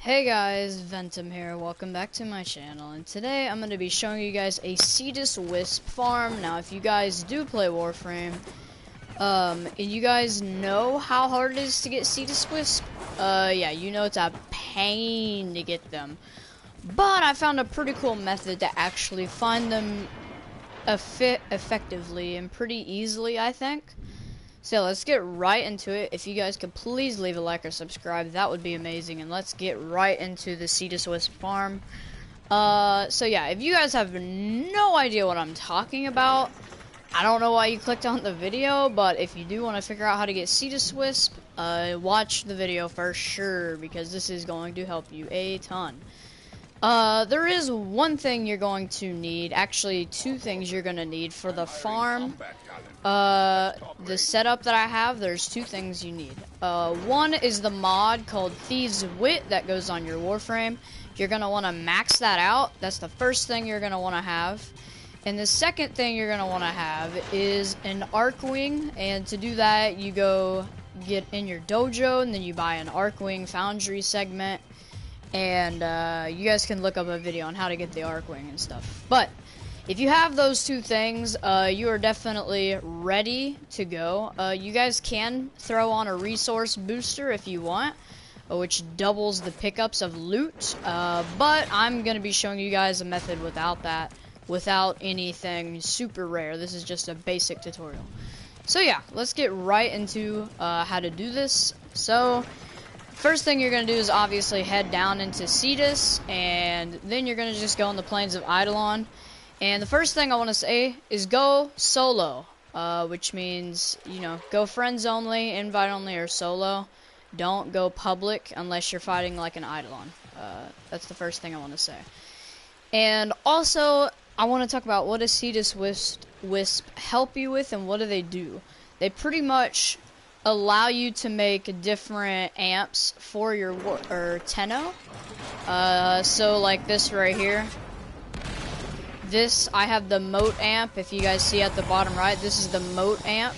Hey guys, Ventum here, welcome back to my channel, and today I'm going to be showing you guys a Cetus Wisp farm. Now if you guys do play Warframe, and you guys know how hard it is to get Cetus Wisp, yeah, you know it's a pain to get them. But I found a pretty cool method to actually find them effectively and pretty easily, I think. So let's get right into it. If you guys could please leave a like or subscribe, that would be amazing. And let's get right into the Cetus Wisp farm. So yeah, if you guys have no idea what I'm talking about, I don't know why you clicked on the video, but if you do want to figure out how to get Cetus Wisp, watch the video for sure, because this is going to help you a ton. There is one thing you're going to need, actually two things you're going to need for the farm. The setup that I have, there's two things you need. One is the mod called Thieves Wit that goes on your Warframe. You're going to want to max that out. That's the first thing you're going to want to have. And the second thing you're going to want to have is an Archwing. And to do that, you go get in your dojo, and then you buy an Archwing Foundry segment. And you guys can look up a video on how to get the Archwing and stuff. But if you have those two things, you are definitely ready to go. You guys can throw on a resource booster if you want, which doubles the pickups of loot. But I'm going to be showing you guys a method without that, without anything super rare. This is just a basic tutorial. So yeah, let's get right into how to do this. So first thing you're going to do is obviously head down into Cetus, and then you're going to just go on the plains of Eidolon. And the first thing I want to say is go solo, which means, you know, go friends only, invite only, or solo. Don't go public unless you're fighting like an Eidolon. That's the first thing I want to say. And also, I want to talk about what does Cetus Wisp help you with, and what do they do? They pretty much allow you to make different amps for your Tenno. So like this right here. This, I have the moat amp. If you guys see at the bottom right, this is the moat amp.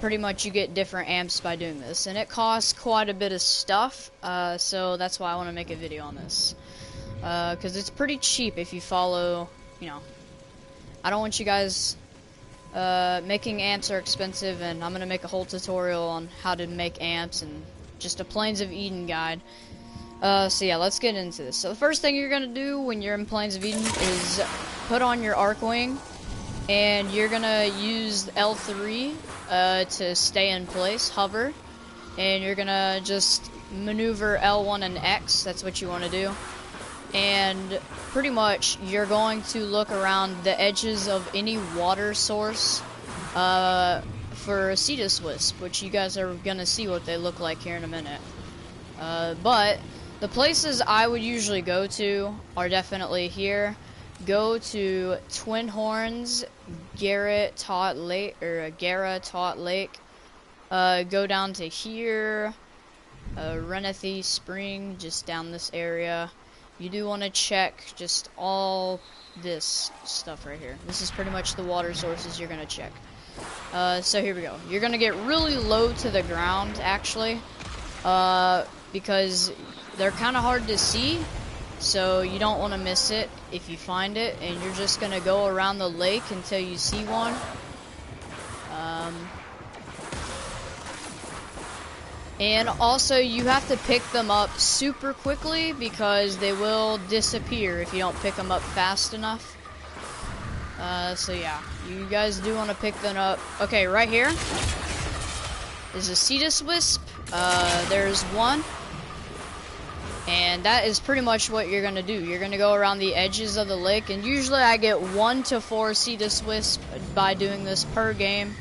Pretty much you get different amps by doing this, and it costs quite a bit of stuff, so that's why I want to make a video on this, because it's pretty cheap if you follow, you know, I don't want you guys making amps are expensive, and I'm gonna make a whole tutorial on how to make amps and just a Plains of Eden guide. So yeah, let's get into this. So the first thing you're gonna do when you're in Plains of Eden is put on your Archwing, and you're gonna use L3 to stay in place, hover, and you're gonna just maneuver L1 and X. That's what you want to do. And pretty much you're going to look around the edges of any water source for Cetus Wisp, which you guys are gonna see what they look like here in a minute. But the places I would usually go to are definitely here. Go to Twin Horns, Garrett Tot Lake, go down to here, Renethy Spring, just down this area. You do want to check just all this stuff right here. This is pretty much the water sources you're going to check. So here we go. You're going to get really low to the ground, actually, because they're kind of hard to see, so you don't want to miss it if you find it, and you're just going to go around the lake until you see one. And also, you have to pick them up super quickly, because they will disappear if you don't pick them up fast enough. So yeah, you guys do want to pick them up. Okay, right here is a Cetus Wisp. There's one. And that is pretty much what you're going to do. You're going to go around the edges of the lake, and usually I get 1 to 4 Cetus Wisp by doing this per game.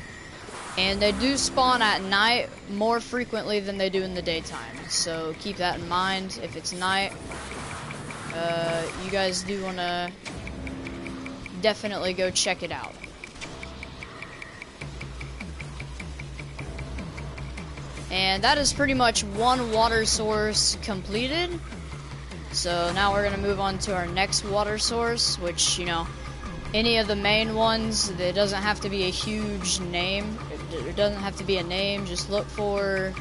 And they do spawn at night more frequently than they do in the daytime. So keep that in mind. If it's night, you guys do want to definitely go check it out. And that is pretty much one water source completed. So now we're going to move on to our next water source, which, you know, any of the main ones, it doesn't have to be a huge name. It doesn't have to be a name. Just look for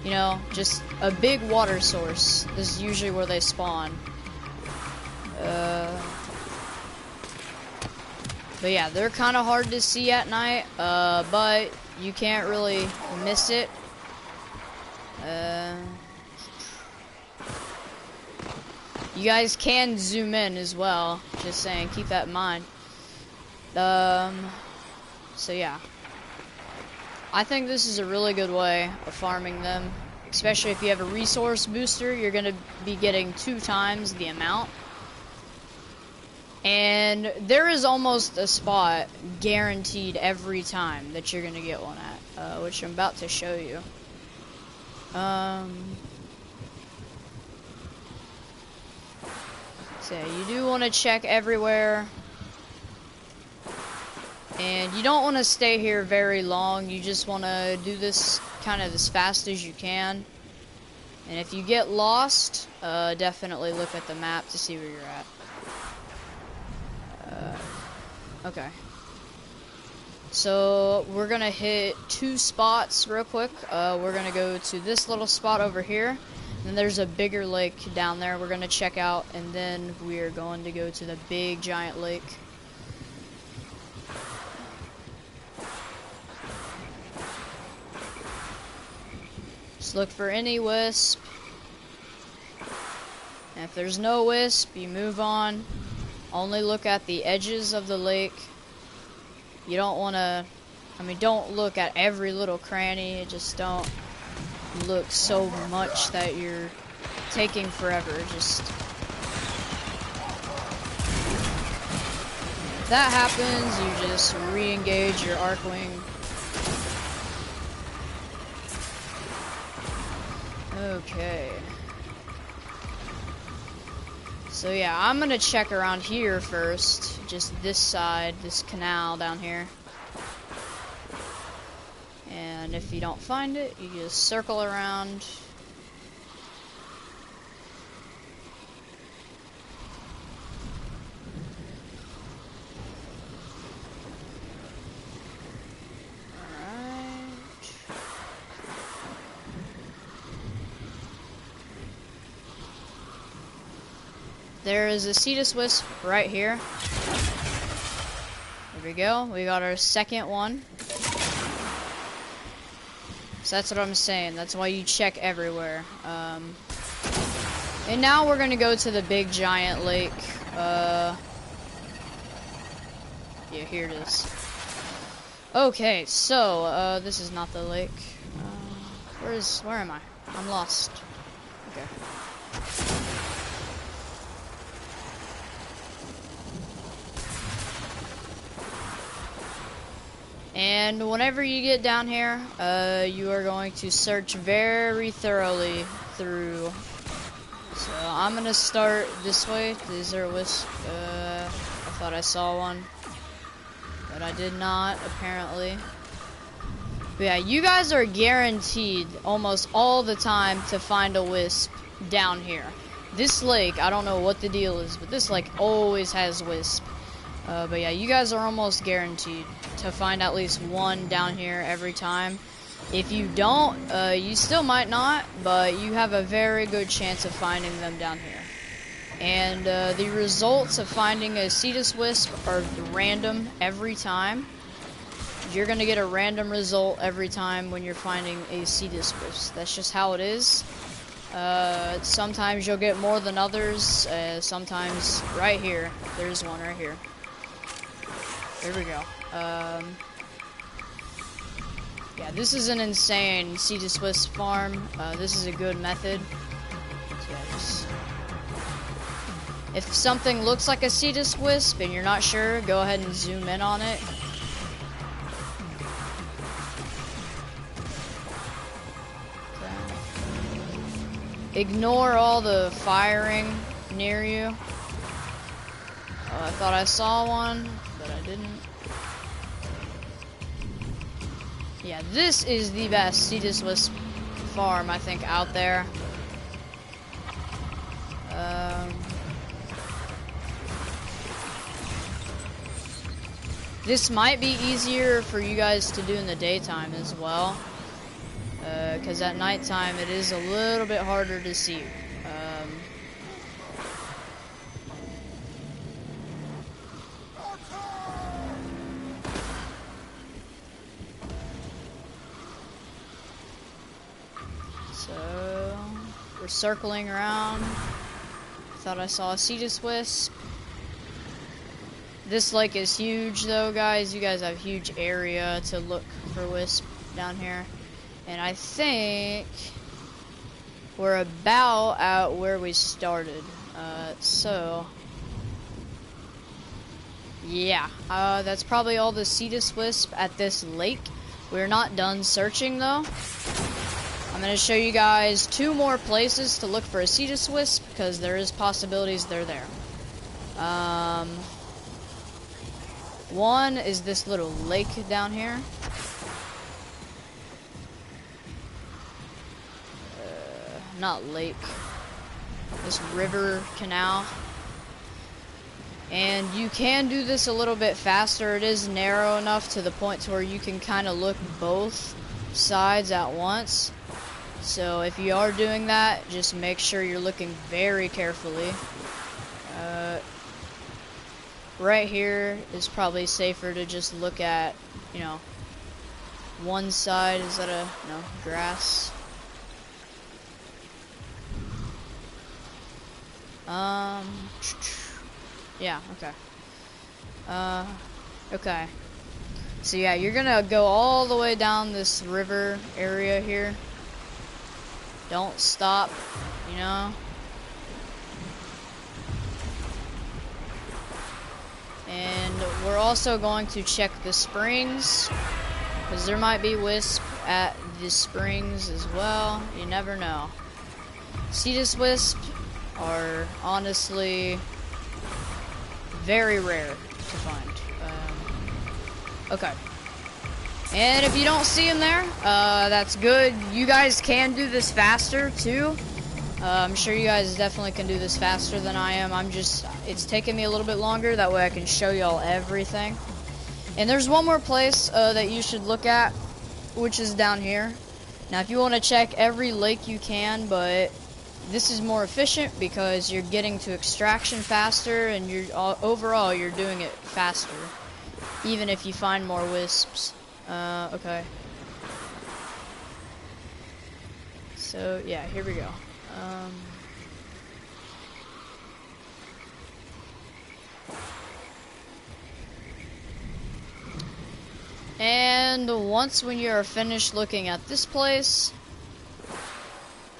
you know, just a big water source. This is usually where they spawn. But yeah, they're kind of hard to see at night, but you can't really miss it. You guys can zoom in as well, just saying, keep that in mind. So yeah. I think this is a really good way of farming them, especially if you have a resource booster. You're going to be getting 2 times the amount. And there is almost a spot guaranteed every time that you're going to get one at, which I'm about to show you. So you do want to check everywhere. And you don't want to stay here very long. You just want to do this kind of as fast as you can. And if you get lost, definitely look at the map to see where you're at. Okay. So we're going to hit 2 spots real quick. We're going to go to this little spot over here. And there's a bigger lake down there we're going to check out. And then we're going to go to the big giant lake. Just look for any wisp. And if there's no wisp, you move on. Only look at the edges of the lake. You don't want to, don't look at every little cranny. Just don't look so much that you're taking forever. Just, if that happens, you just re-engage your Arcwing. Okay. So yeah, I'm gonna check around here first. Just this side, this canal down here. And if you don't find it, you just circle around. There is a Cetus Wisp right here. There we go. We got our second one. So that's what I'm saying. That's why you check everywhere. And now we're going to go to the big giant lake. Yeah, here it is. Okay, so this is not the lake. Where am I? I'm lost. Okay. And whenever you get down here, you are going to search very thoroughly through. So I'm gonna start this way. These are wisp. I thought I saw one, but I did not, apparently. But yeah, you guys are guaranteed almost all the time to find a wisp down here. This lake, I don't know what the deal is, but this lake always has wisp. But yeah, you guys are almost guaranteed to find at least one down here every time. If you don't, you still might not, but you have a very good chance of finding them down here. And the results of finding a Cetus Wisp are random every time. You're going to get a random result every time when you're finding a Cetus Wisp. That's just how it is. Sometimes you'll get more than others. Sometimes right here. There's one right here. There we go. Yeah, this is an insane Cetus Wisp farm. This is a good method. So yeah, if something looks like a Cetus Wisp and you're not sure, go ahead and zoom in on it. Okay. Ignore all the firing near you. I thought I saw one, but I didn't. Yeah, this is the best Cetus Wisp farm, I think, out there. This might be easier for you guys to do in the daytime as well. because at nighttime it is a little bit harder to see. So we're circling around. Thought I saw a Cetus Wisp. This lake is huge though, guys. You guys have huge area to look for Wisp down here. And I think we're about at where we started. So yeah, that's probably all the Cetus Wisp at this lake. We're not done searching though. I'm going to show you guys 2 more places to look for a Cetus Wisp, because there is possibilities they're there. One is this little lake down here. Not lake. This river canal. And you can do this a little bit faster. It is narrow enough to the point to where you can kind of look both sides at once. So if you are doing that, just make sure you're looking very carefully. Right here is probably safer to just look at, you know, one side. Is that a, no, grass? Yeah, okay. Okay. So yeah, you're gonna go all the way down this river area here. Don't stop, you know. And we're also going to check the springs, because there might be Wisp at the springs as well. You never know. Cetus Wisp are honestly very rare to find. Okay. And if you don't see them there, that's good. You guys can do this faster too. I'm sure you guys definitely can do this faster than I am. It's taking me a little bit longer. That way I can show y'all everything. And there's one more place that you should look at, which is down here. Now, if you want to check every lake, you can, but this is more efficient because you're getting to extraction faster, and overall you're doing it faster, even if you find more Wisps. Okay. So, yeah, here we go. And once when you're finished looking at this place,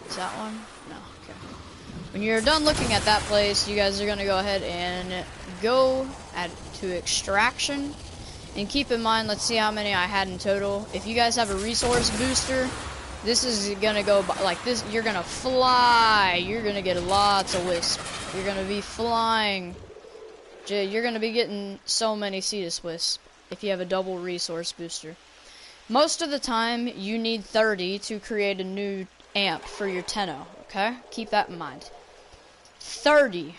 is that one? No, okay. When you're done looking at that place, you guys are gonna go ahead and go to extraction. And keep in mind, let's see how many I had in total. If you guys have a resource booster, this is gonna go by, like this. You're gonna fly. You're gonna get lots of Wisp. You're gonna be flying. You're gonna be getting so many Cetus Wisp if you have a double resource booster. Most of the time, you need 30 to create a new amp for your Tenno. Okay, keep that in mind. 30.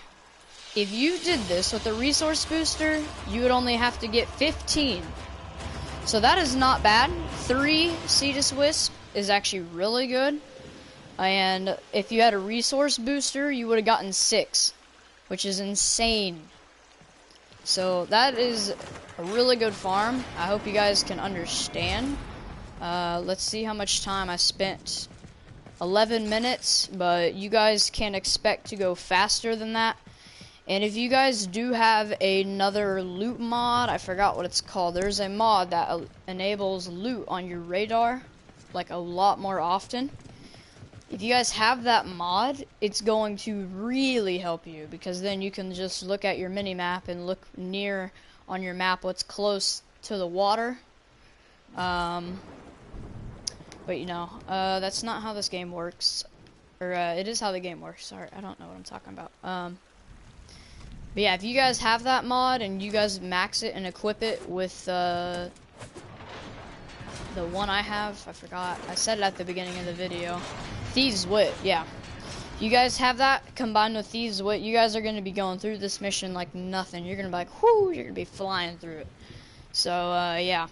If you did this with a resource booster, you would only have to get 15. So that is not bad. 3 Cetus Wisp is actually really good. And if you had a resource booster, you would have gotten 6, which is insane. So that is a really good farm. I hope you guys can understand. Let's see how much time I spent. 11 minutes, but you guys can expect to go faster than that. And if you guys do have another loot mod, I forgot what it's called. There's a mod that enables loot on your radar, like a lot more often. If you guys have that mod, it's going to really help you, because then you can just look at your mini-map and look near on your map what's close to the water. But you know, that's not how this game works. Or, it is how the game works. Sorry, I don't know what I'm talking about. But yeah, if you guys have that mod and you guys max it and equip it with the one I have, I forgot. I said it at the beginning of the video. Thieves' Wit, yeah. If you guys have that combined with Thieves' Wit, you guys are going to be going through this mission like nothing. You're going to be like, whoo, you're going to be flying through it. So, yeah.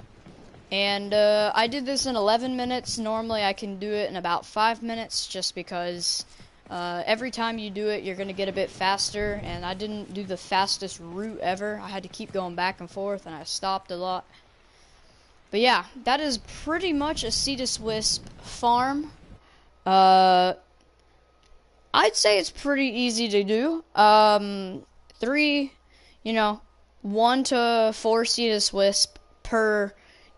And I did this in 11 minutes. Normally I can do it in about 5 minutes, just because every time you do it, you're going to get a bit faster. And I didn't do the fastest route ever. I had to keep going back and forth, and I stopped a lot. But yeah, that is pretty much a Cetus Wisp farm. I'd say it's pretty easy to do. 1 to 4 Cetus Wisp per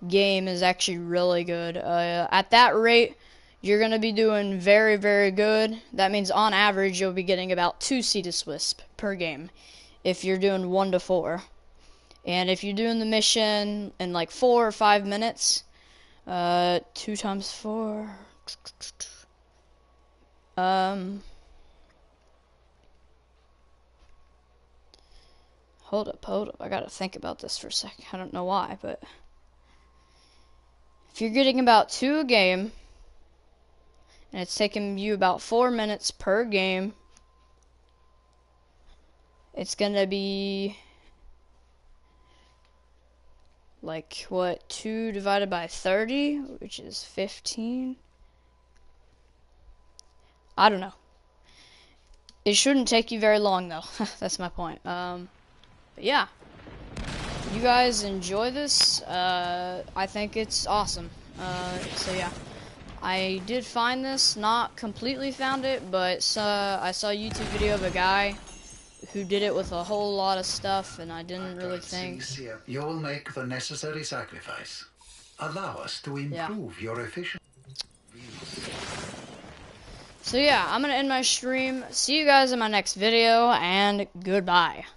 game is actually really good. At that rate, you're going to be doing very, very good. That means on average, you'll be getting about 2 Cetus Wisp per game if you're doing 1 to 4. And if you're doing the mission in like 4 or 5 minutes, 2 times 4, hold up, I gotta think about this for a second. I don't know why, but if you're getting about 2 a game, and it's taking you about 4 minutes per game, it's gonna be like, what, 2 divided by 30, which is 15? I don't know. It shouldn't take you very long, though. That's my point. But yeah. You guys enjoy this. I think it's awesome. So yeah. I did find this, not completely found it, but I saw a YouTube video of a guy who did it with a whole lot of stuff, and I didn't really think. You will make the necessary sacrifice. Allow us to improve your efficiency. So yeah, I'm gonna end my stream. See you guys in my next video, and goodbye.